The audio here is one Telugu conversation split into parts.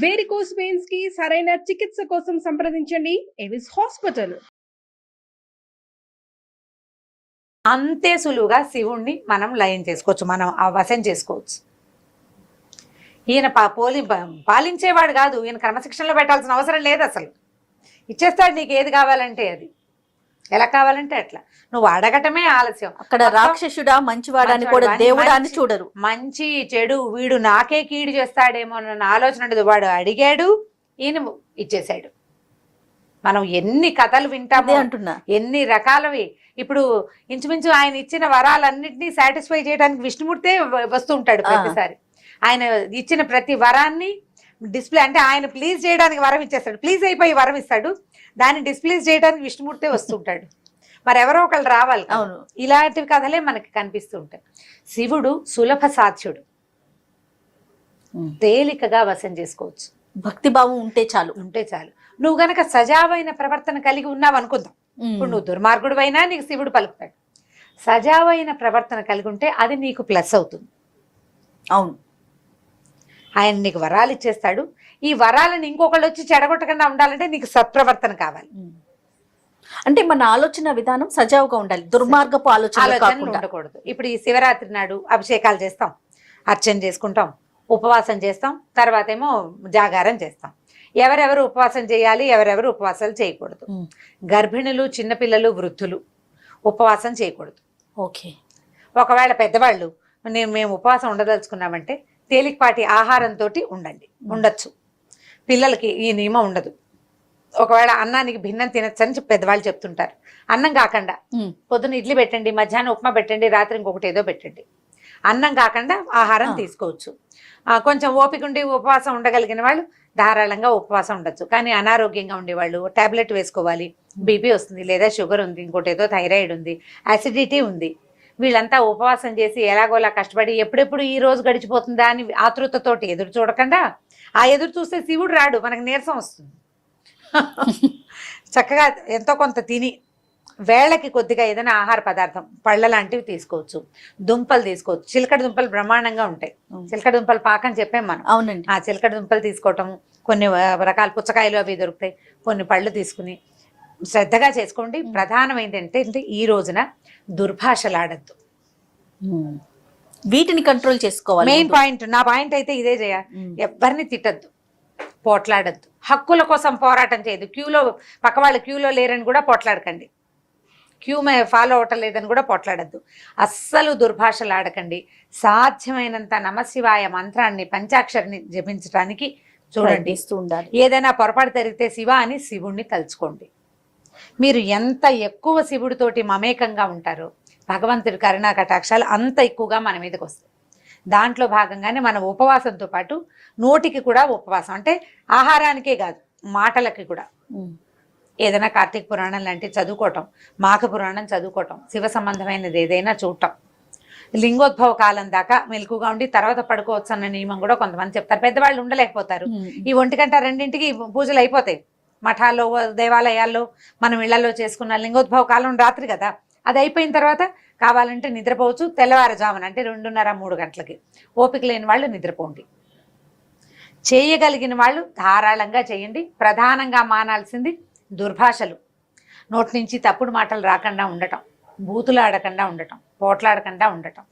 వేరికోస్ వెయిన్స్ కి సరైన చికిత్స కోసం సంప్రదించండి ఎవిస్ హాస్పిటల్. అంతే సులువుగా శివుణ్ణి మనం లయం చేసుకోవచ్చు, మనం వశం చేసుకోవచ్చు. ఈయన పాలించేవాడు కాదు, ఈయన క్రమశిక్షణలో పెట్టాల్సిన అవసరం లేదు, అసలు ఇచ్చేస్తాడు నీకు ఏది కావాలంటే అది, ఎలా కావాలంటే అట్లా. నువ్వు అడగటమే ఆలస్యం. అక్కడ రాక్షసుడా మంచివాడని కూడా దేవుడాన్ని చూడరు. మంచి చెడు వీడు నాకే కీడు చేస్తాడేమో అన్న ఆలోచన ఉండదు. వాడు అడిగాడు, ఈయన ఇచ్చేసాడు. మనం ఎన్ని కథలు వింటామో అంటున్నా, ఎన్ని రకాలవి. ఇప్పుడు ఇంచుమించు ఆయన ఇచ్చిన వరాలన్నింటినీ సాటిస్ఫై చేయడానికి విష్ణుమూర్తే వస్తూ ఉంటాడు ప్రతిసారి. ఆయన ఇచ్చిన ప్రతి వరాన్ని డిస్ప్లే, అంటే ఆయన ప్లీజ్ చేయడానికి వరం ఇచ్చేస్తాడు, ప్లీజ్ అయిపోయి వరం ఇస్తాడు, దాన్ని డిస్ప్లేస్ చేయడానికి విష్ణుమూర్తే వస్తుంటాడు. మరి ఎవరో ఒకళ్ళు రావాలి. అవును, ఇలాంటి కథలే మనకి కనిపిస్తూ ఉంటాయి. శివుడు సులభ సాధ్యుడు, తేలికగా వశం చేసుకోవచ్చు. భక్తి భావం ఉంటే చాలు, నువ్వు గనక సజావైన ప్రవర్తన కలిగి ఉన్నావు అనుకుందాం. ఇప్పుడు నువ్వు దుర్మార్గుడు అయినా నీకు శివుడు పలుకుతాడు. సజావైన ప్రవర్తన కలిగి ఉంటే అది నీకు ప్లస్ అవుతుంది. అవును, ఆయన నీకు వరాలు ఇచ్చేస్తాడు. ఈ వరాలను ఇంకొకళ్ళు వచ్చి చెడగొట్టకుండా ఉండాలంటే నీకు సత్ప్రవర్తన కావాలి. అంటే మన ఆలోచన విధానం సజావుగా ఉండాలి, దుర్మార్గపు ఆలోచన ఉండకూడదు. ఇప్పుడు ఈ శివరాత్రి నాడు అభిషేకాలు చేస్తాం, అర్చన చేసుకుంటాం, ఉపవాసం చేస్తాం, తర్వాత ఏమో జాగారం చేస్తాం. ఎవరెవరు ఉపవాసం చేయాలి, ఎవరెవరు ఉపవాసాలు చేయకూడదు. గర్భిణులు, చిన్నపిల్లలు, వృద్ధులు ఉపవాసం చేయకూడదు. ఓకే. ఒకవేళ పెద్దవాళ్ళు మేము ఉపవాసం ఉండదలుచుకున్నామంటే తేలికపాటి ఆహారంతో ఉండొచ్చు. పిల్లలకి ఈ నియమం ఉండదు. ఒకవేళ అన్నానికి భిన్నం తినచ్చని పెద్దవాళ్ళు చెప్తుంటారు. అన్నం కాకుండా పొద్దున ఇడ్లీ పెట్టండి, మధ్యాహ్నం ఉప్మా పెట్టండి, రాత్రి ఇంకొకటి ఏదో పెట్టండి. అన్నం కాకుండా ఆహారం తీసుకోవచ్చు. కొంచెం ఓపిక ఉండి ఉపవాసం ఉండగలిగిన వాళ్ళు ధారాళంగా ఉపవాసం ఉండొచ్చు. కానీ అనారోగ్యంగా ఉండేవాళ్ళు టాబ్లెట్ వేసుకోవాలి, బీపీ వస్తుంది, లేదా షుగర్ ఉంది, ఇంకోటి ఏదో థైరాయిడ్ ఉంది, యాసిడిటీ ఉంది, వీళ్ళంతా ఉపవాసం చేసి ఎలాగోలా కష్టపడి ఎప్పుడెప్పుడు ఈ రోజు గడిచిపోతుందా అని ఆతృతతోటి ఎదురు చూడకుండా, ఆ ఎదురు చూస్తే శివుడు రాడు, మనకు నీరసం వస్తుంది. చక్కగా ఎంతో కొంత తిని వేళకి కొద్దిగా ఏదైనా ఆహార పదార్థం, పళ్ళ లాంటివి తీసుకోవచ్చు, దుంపలు తీసుకోవచ్చు. చిలకడ దుంపలు బ్రహ్మాండంగా ఉంటాయి. చిలకడ దుంపలు పాకం చెప్పాం మనం. అవునండి. ఆ చిలకడ దుంపలు తీసుకోవటము, కొన్ని రకాల పుచ్చకాయలు అవి దొరుకుతాయి, కొన్ని పళ్ళు తీసుకుని శ్రద్ధగా చేసుకోండి. ప్రధానమైనది ఏంటంటే ఈ రోజున దుర్భాషలాడద్దు, వీటిని కంట్రోల్ చేసుకోవాలి. మెయిన్ పాయింట్, నా పాయింట్ అయితే ఇదే చేయాలి. ఎవరిని తిట్టద్దు, పోట్లాడద్దు, హక్కుల కోసం పోరాటం చేయదు. క్యూలో పక్క వాళ్ళు క్యూలో లేరని కూడా పోట్లాడకండి, క్యూ ఫాలో అవటం లేదని కూడా పోట్లాడద్దు. అస్సలు దుర్భాషలు ఆడకండి. సాధ్యమైనంత నమశివాయ మంత్రాన్ని, పంచాక్షరిని జపించడానికి చూడండి. ఏదైనా పొరపాటు జరిగితే శివ అని శివుణ్ణి తలుచుకోండి. మీరు ఎంత ఎక్కువ శివుడితోటి మమేకంగా ఉంటారో భగవంతుడి కరుణా కటాక్షాలు అంత ఎక్కువగా మన మీదకి వస్తాయి. దాంట్లో భాగంగానే మన ఉపవాసంతో పాటు నోటికి కూడా ఉపవాసం, అంటే ఆహారానికే కాదు మాటలకి కూడా. ఏదైనా కార్తీక పురాణం లాంటివి చదువుకోవటం, మాఘ పురాణం చదువుకోవటం, శివ సంబంధమైనది ఏదైనా చూడటం, లింగోద్భవ కాలం దాకా మెలకుగా ఉండి తర్వాత పడుకోవచ్చు అన్న నియమం కూడా కొంతమంది చెప్తారు. పెద్దవాళ్ళు ఉండలేకపోతారు. ఈ 1-2కి పూజలు అయిపోతాయి. మఠాల్లో, దేవాలయాల్లో, మనం ఇళ్లలో చేసుకున్న లింగోద్భవ కాలం రాత్రి కదా, అది అయిపోయిన తర్వాత కావాలంటే నిద్రపోవచ్చు. తెల్లవారుజామున అంటే 2:30-3 గంటలకి. ఓపిక లేని వాళ్ళు నిద్రపోండి. చేయగలిగిన వాళ్ళు ధారాళంగా చేయండి. ప్రధానంగా మానాల్సింది దుర్భాషలు, నోటి నుంచి తప్పుడు మాటలు రాకుండా ఉండటం, బూతులు ఆడకుండా ఉండటం, పోట్లాడకుండా ఉండటం.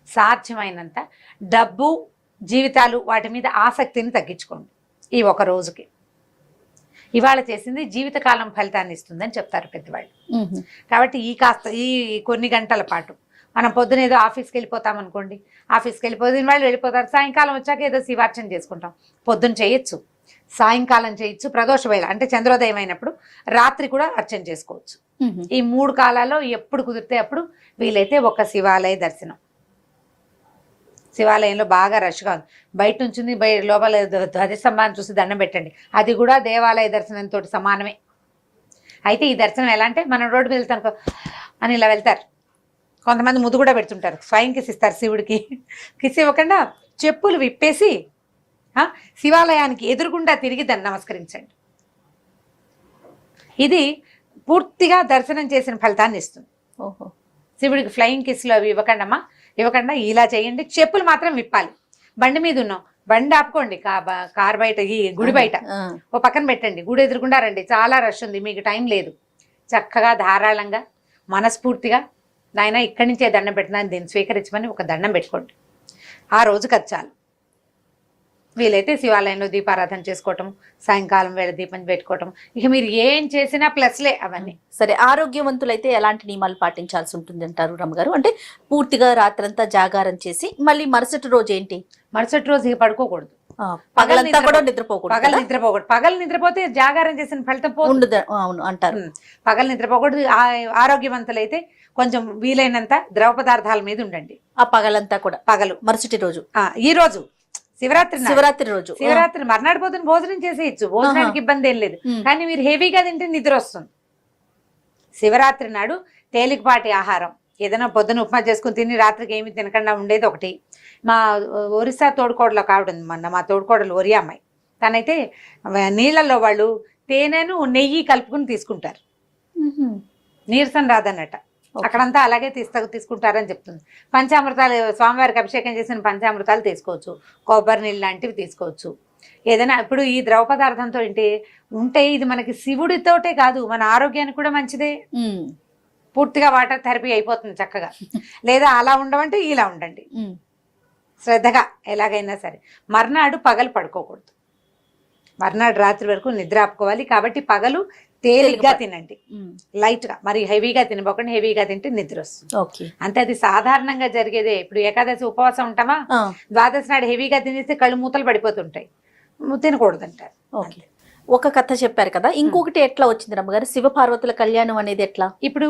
సాధ్యమైనంత డబ్బు, జీవితాలు, వాటి మీద ఆసక్తిని తగ్గించుకోండి. ఈ ఒక రోజుకి ఇవాళ చేసింది జీవితకాలం ఫలితాన్ని ఇస్తుందని చెప్తారు పెద్దవాళ్ళు. కాబట్టి ఈ కొన్ని గంటల పాటు మనం పొద్దున ఏదో ఆఫీస్కి వెళ్ళిపోతాం అనుకోండి, ఆఫీస్కి వెళ్ళిపోతే వాళ్ళు వెళ్ళిపోతారు. సాయంకాలం వచ్చాక ఏదో శివార్చన చేసుకుంటాం. పొద్దున చేయొచ్చు, సాయంకాలం చేయొచ్చు, ప్రదోష వేళ అంటే చంద్రోదయం అయినప్పుడు, రాత్రి కూడా అర్చన చేసుకోవచ్చు. ఈ 3 కాలాల్లో ఎప్పుడు కుదిరితే అప్పుడు వీలైతే ఒక శివాలయ దర్శనం. శివాలయంలో బాగా రష్గా ఉంది, బయట నుంచి లోపల ధ్వజస్తంభాన్ని చూసి దండం పెట్టండి, అది కూడా దేవాలయ దర్శనంతో సమానమే. అయితే ఈ దర్శనం ఎలా అంటే, మనం రోడ్డు మీద వెళ్తాం అని ఇలా వెళ్తారు, కొంతమంది ముద్దు కూడా పెడుతుంటారు, స్వయం కిస్ ఇస్తారు శివుడికి. కిస్ ఇవ్వకుండా చెప్పులు విప్పేసి శివాలయానికి ఎదురుగుండా తిరిగి దాన్ని నమస్కరించండి. ఇది పూర్తిగా దర్శనం చేసిన ఫలితాన్ని ఇస్తుంది. శివుడికి ఫ్లయింగ్ కిస్లు అవి ఇవ్వకుండా ఇలా చేయండి. చెప్పులు మాత్రం విప్పాలి. బండి మీద ఉన్నాం, బండి ఆపుకోండి కార్ బయట, ఈ గుడి బయట ఓ పక్కన పెట్టండి, గుడి ఎదురుకుండా రండి, చాలా రష్ ఉంది, మీకు టైం లేదు, చక్కగా ధారాళంగా మనస్ఫూర్తిగా నాయన ఇక్కడి నుంచే దండం పెట్టినాను దీన్ని స్వీకరించమని ఒక దండం పెట్టుకోండి. ఆ రోజుకి అది చాలు. వీలైతే శివాలయంలో దీపారాధన చేసుకోవటం, సాయంకాలం వేళ దీపం పెట్టుకోవటం, ఇక మీరు ఏం చేసినా ప్లస్లే అవన్నీ. సరే, ఆరోగ్యవంతులైతే ఎలాంటి నియమాలు పాటించాల్సి ఉంటుంది అంటారు రమ్మగారు? అంటే పూర్తిగా రాత్రంతా జాగారం చేసి మళ్ళీ మరుసటి రోజు ఏంటి? మరుసటి రోజు ఇక పడుకోకూడదు, పగలంతా కూడా నిద్రపోకూడదు. పగలు నిద్రపోతే జాగారం చేసిన ఫలితం ఉండదు. అవును అంటారు. పగలు నిద్రపోకూడదు. ఆరోగ్యవంతులైతే కొంచెం వీలైనంత ద్రవ పదార్థాల మీద ఉండండి ఆ పగలంతా కూడా. పగలు మరుసటి రోజు, ఈ రోజు శివరాత్రి రోజు, శివరాత్రి మర్నాడు పొద్దున భోజనం చేసేయచ్చు, భోజనానికి ఇబ్బంది ఏం లేదు. కానీ మీరు హెవీగా తింటే నిద్ర వస్తుంది. శివరాత్రి నాడు తేలికపాటి ఆహారం, ఏదైనా పొద్దున ఉప్మా చేసుకుని తిని రాత్రికి ఏమి తినకుండా ఉండేది ఒకటి. మా ఒరిస్సా తోడుకోడలో కావడం మా తోడుకోడలు ఒరియా అమ్మాయి, తనైతే నీళ్ళల్లో వాళ్ళు తేనెను నెయ్యి కలుపుకుని తీసుకుంటారు, నీరసం రాదన్నట. అక్కడంతా అలాగే తీసుకుంటారని చెప్తుంది. పంచామృతాలు, స్వామివారికి అభిషేకం చేసిన పంచామృతాలు తీసుకోవచ్చు, కొబ్బరి నీళ్ళు లాంటివి తీసుకోవచ్చు. ఏదైనా ఇప్పుడు ఈ ద్రవ పదార్థంతో ఉంటే ఇది మనకి శివుడితోటే కాదు మన ఆరోగ్యానికి కూడా మంచిదే. పూర్తిగా వాటర్ థెరపీ అయిపోతుంది చక్కగా. లేదా అలా ఉండమంటే ఇలా ఉండండి శ్రద్ధగా, ఎలాగైనా సరే. మర్నాడు పగలు పడుకోకూడదు, మర్నాడు రాత్రి వరకు నిద్ర ఆపుకోవాలి. కాబట్టి పగలు తేలిగ్గా తినండి, లైట్ గా, మరి హెవీగా తినబోకండి. హెవీగా తింటే నిద్ర వస్తుంది అంతే. అది సాధారణంగా జరిగేదే. ఇప్పుడు ఏకాదశి ఉపవాసం ఉంటామా, ద్వాదశి నాడు హెవీగా తినేస్తే కళ్ళు మూతలు పడిపోతుంటాయి, తినకూడదు అంటారు. ఒక కథ చెప్పారు కదా, ఇంకొకటి ఎట్లా వచ్చింది రమ్మగారు? శివపార్వతుల కళ్యాణం అనేది ఎట్లా? ఇప్పుడు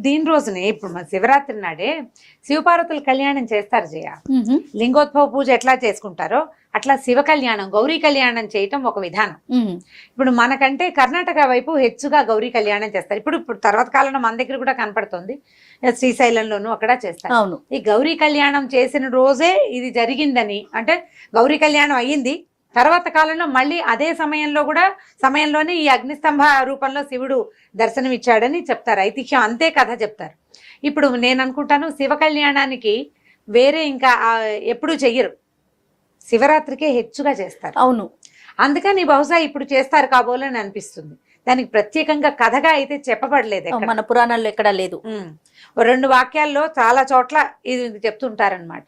దీని రోజునే, ఇప్పుడు మన శివరాత్రి నాడే శివపార్వతుల కళ్యాణం చేస్తారు జయ. లింగోద్భవ పూజ ఎట్లా చేసుకుంటారో అట్లా శివ కళ్యాణం, గౌరీ కళ్యాణం చేయటం ఒక విధానం. ఇప్పుడు మనకంటే కర్ణాటక వైపు హెచ్చుగా గౌరీ కళ్యాణం చేస్తారు. ఇప్పుడు తర్వాత కాలంలో మన దగ్గర కూడా కనపడుతుంది, శ్రీశైలంలోనూ అక్కడ చేస్తారు. ఈ గౌరీ కళ్యాణం చేసిన రోజే ఇది జరిగిందని, అంటే గౌరీ కళ్యాణం అయ్యింది, తర్వాత కాలంలో మళ్ళీ అదే సమయంలోనే ఈ అగ్నిస్తంభ రూపంలో శివుడు దర్శనమిచ్చాడని చెప్తారు, ఐతిహ్యం. అంతే కథ చెప్తారు. ఇప్పుడు నేను అనుకుంటాను శివ కళ్యాణానికి వేరే ఇంకా ఎప్పుడూ చెయ్యరు, శివరాత్రికే హెచ్చుగా చేస్తారు. అవును, అందుకని బహుశా ఇప్పుడు చేస్తారు కాబోలని అనిపిస్తుంది. దానికి ప్రత్యేకంగా కథగా అయితే చెప్పబడలేదు, మన పురాణాల్లో ఎక్కడా లేదు. 2 వాక్యాల్లో చాలా చోట్ల ఇది చెప్తుంటారనమాట,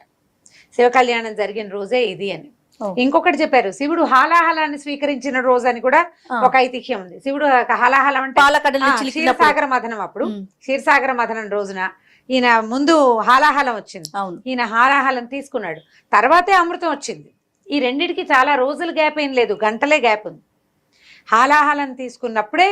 శివ కళ్యాణం జరిగిన రోజే ఇది అని. ఇంకొకటి చెప్పారు, శివుడు హాలాహలాన్ని స్వీకరించిన రోజు అని కూడా ఒక ఐతిహ్యం ఉంది. శివుడు హాలాహలం అంటే క్షీరసాగర మథనం. అప్పుడు క్షీరసాగర మథనం రోజున ఈయన ముందు హాలాహలం వచ్చింది, ఈయన హాలాహలం తీసుకున్నాడు, తర్వాతే అమృతం వచ్చింది. ఈ రెండిటికి చాలా రోజులు గ్యాప్ ఏం లేదు, గంటలే గ్యాప్ ఉంది. హాలాహలం తీసుకున్నప్పుడే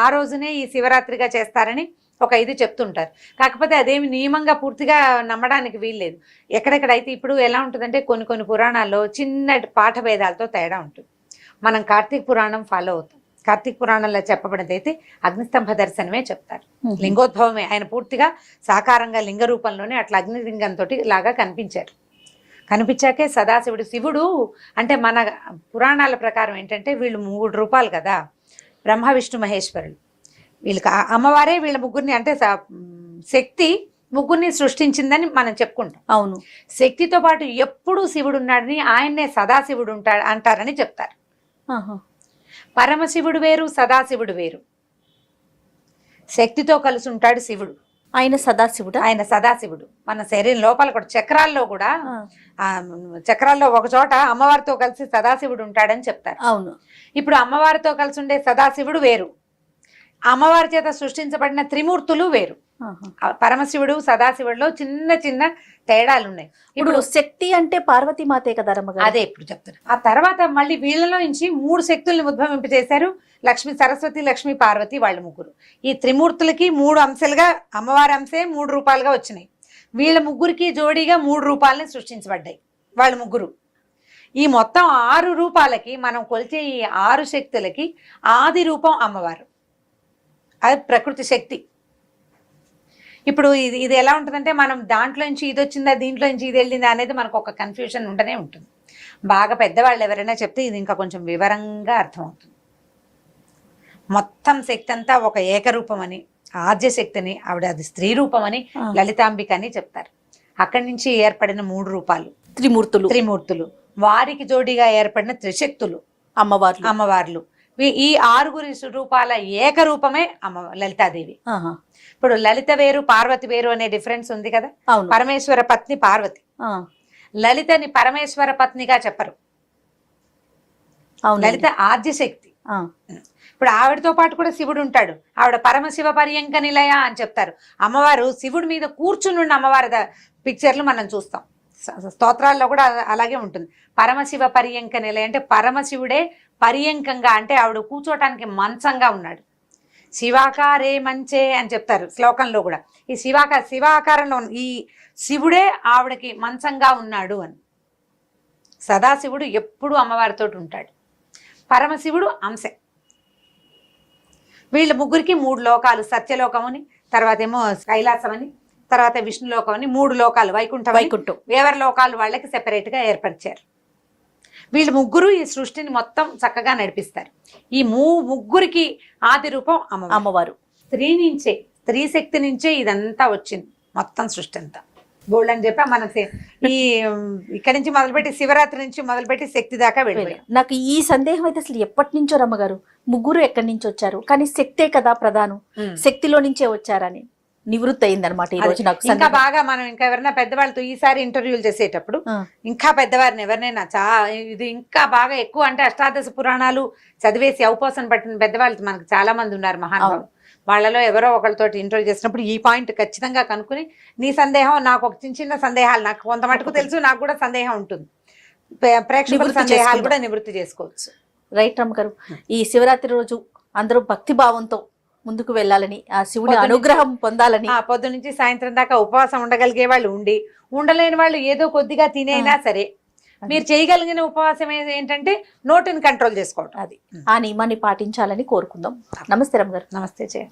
ఆ రోజునే ఈ శివరాత్రిగా చేస్తారని ఒక ఇది చెప్తుంటారు. కాకపోతే అదేమి నియమంగా పూర్తిగా నమ్మడానికి వీల్లేదు. ఎక్కడెక్కడైతే ఇప్పుడు ఎలా ఉంటుందంటే కొన్ని పురాణాల్లో చిన్న పాఠ భేదాలతో తేడా ఉంటుంది. మనం కార్తీక పురాణం ఫాలో అవుతాం. కార్తీక పురాణంలో చెప్పబడినదైతే అగ్నిస్తంభ దర్శనమే చెప్తారు, లింగోద్భవమే. ఆయన పూర్తిగా సాకారంగా లింగ రూపంలోనే అట్లా అగ్నిలింగంతో లాగా కనిపించాకే సదాశివుడు. శివుడు అంటే మన పురాణాల ప్రకారం ఏంటంటే వీళ్ళు 3 రూపాలు కదా, బ్రహ్మ విష్ణు మహేశ్వరులు. వీళ్ళకి అమ్మవారే వీళ్ళ ముగ్గురిని, అంటే శక్తి ముగ్గురిని సృష్టించిందని మనం చెప్పుకుంటాం. అవును, శక్తితో పాటు ఎప్పుడు శివుడు ఉన్నాడని, ఆయన్నే సదాశివుడు ఉంటాడు అంటారని చెప్తారు. పరమశివుడు వేరు, సదాశివుడు వేరు. శక్తితో కలిసి ఉంటాడు శివుడు, ఆయన సదాశివుడు. మన శరీరం లోపల కూడా చక్రాల్లో ఒక చోట అమ్మవారితో కలిసి సదాశివుడు ఉంటాడని చెప్తారు. అవును, ఇప్పుడు అమ్మవారితో కలిసి ఉండే సదాశివుడు వేరు, అమ్మవారి చేత సృష్టించబడిన త్రిమూర్తులు వేరు. పరమశివుడు సదాశివుడిలో చిన్న తేడాలు ఉన్నాయి. ఇప్పుడు శక్తి అంటే పార్వతీమాతే కదా రమ్మగారు? అదే ఇప్పుడు చెప్తారు. ఆ తర్వాత మళ్ళీ వీళ్ళలో నుంచి 3 శక్తుల్ని ఉద్భవింపజేశారు, లక్ష్మి, సరస్వతి, లక్ష్మి, పార్వతి, వాళ్ళు ముగ్గురు. ఈ త్రిమూర్తులకి 3 అంశాలుగా, అమ్మవారి అంశే 3 రూపాలుగా వచ్చినాయి. వీళ్ళ ముగ్గురికి జోడీగా 3 రూపాలని సృష్టించబడ్డాయి వాళ్ళ ముగ్గురు. ఈ మొత్తం 6 రూపాలకి, మనం కొలిచే ఈ 6 శక్తులకి ఆది రూపం అమ్మవారు, అది ప్రకృతి శక్తి. ఇప్పుడు ఇది ఎలా ఉంటుందంటే, మనం దాంట్లో నుంచి ఇది వచ్చిందా, దీంట్లో నుంచి ఇది వెళ్ళిందా అనేది మనకు ఒక కన్ఫ్యూజన్ ఉంటూనే ఉంటుంది. బాగా పెద్దవాళ్ళు ఎవరైనా చెప్తే ఇది ఇంకా కొంచెం వివరంగా అర్థమవుతుంది. మొత్తం శక్తి అంతా ఒక ఏకరూపం అని, ఆద్య శక్తిని, ఆవిడ అది స్త్రీ రూపం అని, లలితాంబిక అని చెప్తారు. అక్కడి నుంచి ఏర్పడిన 3 రూపాలు త్రిమూర్తులు. వారికి జోడీగా ఏర్పడిన త్రిశక్తులు అమ్మవార్లు. ఈ 6 రూపాల ఏకరూపమే లలితాదేవి. ఇప్పుడు లలిత వేరు పార్వతి వేరు అనే డిఫరెన్స్ ఉంది కదా. పరమేశ్వర పత్ని పార్వతి, లలితని పరమేశ్వర పత్నిగా చెప్పరు. లలిత ఆద్యశక్తి. ఇప్పుడు ఆవిడతో పాటు కూడా శివుడు ఉంటాడు. ఆవిడ పరమశివ పర్యంక నిలయ అని చెప్తారు. అమ్మవారు శివుడి మీద కూర్చుని ఉన్న అమ్మవారి పిక్చర్లు మనం చూస్తాం. స్తోత్రాల్లో కూడా అలాగే ఉంటుంది. పరమశివ పర్యంక నిలయ అంటే పరమశివుడే పర్యంకంగా, అంటే ఆవిడ కూర్చోటానికి మంచంగా ఉన్నాడు. శివాకారే మంచే అని చెప్తారు శ్లోకంలో కూడా. ఈ శివాకారంలో ఈ శివుడే ఆవిడకి మంచంగా ఉన్నాడు అని. సదాశివుడు ఎప్పుడు అమ్మవారితో ఉంటాడు. పరమశివుడు అంశే. వీళ్ళ ముగ్గురికి 3 లోకాలు, సత్యలోకముని, తర్వాత ఏమో కైలాసం అని, తర్వాత విష్ణులోకం అని 3 లోకాలు, వైకుంఠం. ఎవరి లోకాలు వాళ్ళకి సెపరేట్ గా ఏర్పరిచారు. వీళ్ళు ముగ్గురు ఈ సృష్టిని మొత్తం చక్కగా నడిపిస్తారు. ఈ ముగ్గురికి ఆది రూపం అమ్మవారు. స్త్రీ శక్తి నుంచే ఇదంతా వచ్చింది, మొత్తం సృష్టి అంతా. గోల్డ్ అని చెప్పి మనం ఈ ఇక్కడి నుంచి మొదలుపెట్టి శివరాత్రి నుంచి మొదలుపెట్టి శక్తి దాకా వెళ్ళిపోయాం. నాకు ఈ సందేహం అయితే అసలు ఎప్పటి నుంచో రమ్మగారు, ముగ్గురు ఎక్కడి నుంచి వచ్చారు, కానీ శక్తే కదా ప్రధానం, శక్తిలో నుంచే వచ్చారని నివృత్తి అయింది అనమాట. ఈ రోజు నాకు ఇంకా బాగా మనం ఇంకా ఎవరైనా పెద్దవాళ్ళతో ఈసారి ఇంటర్వ్యూలు చేసేటప్పుడు ఇంకా పెద్దవారిని ఎవరినైనా ఇది ఇంకా బాగా ఎక్కువ అంటే అష్టాదశ పురాణాలు చదివేసి అవపోసన పట్టిన పెద్దవాళ్ళు మనకు చాలా మంది ఉన్నారు మహానుభావులు. వాళ్ళలో ఎవరో ఒకరితోటి ఇంటర్వ్యూ చేసినప్పుడు ఈ పాయింట్ ఖచ్చితంగా కనుక్కుని నీ సందేహం, నాకు ఒక చిన్న సందేహాలు, నాకు కొంత మటుకు తెలుసు, నాకు కూడా సందేహం ఉంటుంది, ప్రేక్షకుల సందేహాలు కూడా నివృత్తి చేసుకోవచ్చు. రైట్ రమ్మ గారు, ఈ శివరాత్రి రోజు అందరూ భక్తి భావంతో ముందుకు వెళ్ళాలని, ఆ శివుడి అనుగ్రహం పొందాలని, పొద్దు నుంచి సాయంత్రం దాకా ఉపవాసం ఉండగలిగే వాళ్ళు ఉండి, ఉండలేని వాళ్ళు ఏదో కొద్దిగా తినైనా సరే మీరు చేయగలిగిన ఉపవాసం ఏంటంటే నోటిని కంట్రోల్ చేసుకోవడం. అది ఆ నియమాన్ని పాటించాలని కోరుకుందాం. నమస్తే రమ్మ గారు. నమస్తే జయ.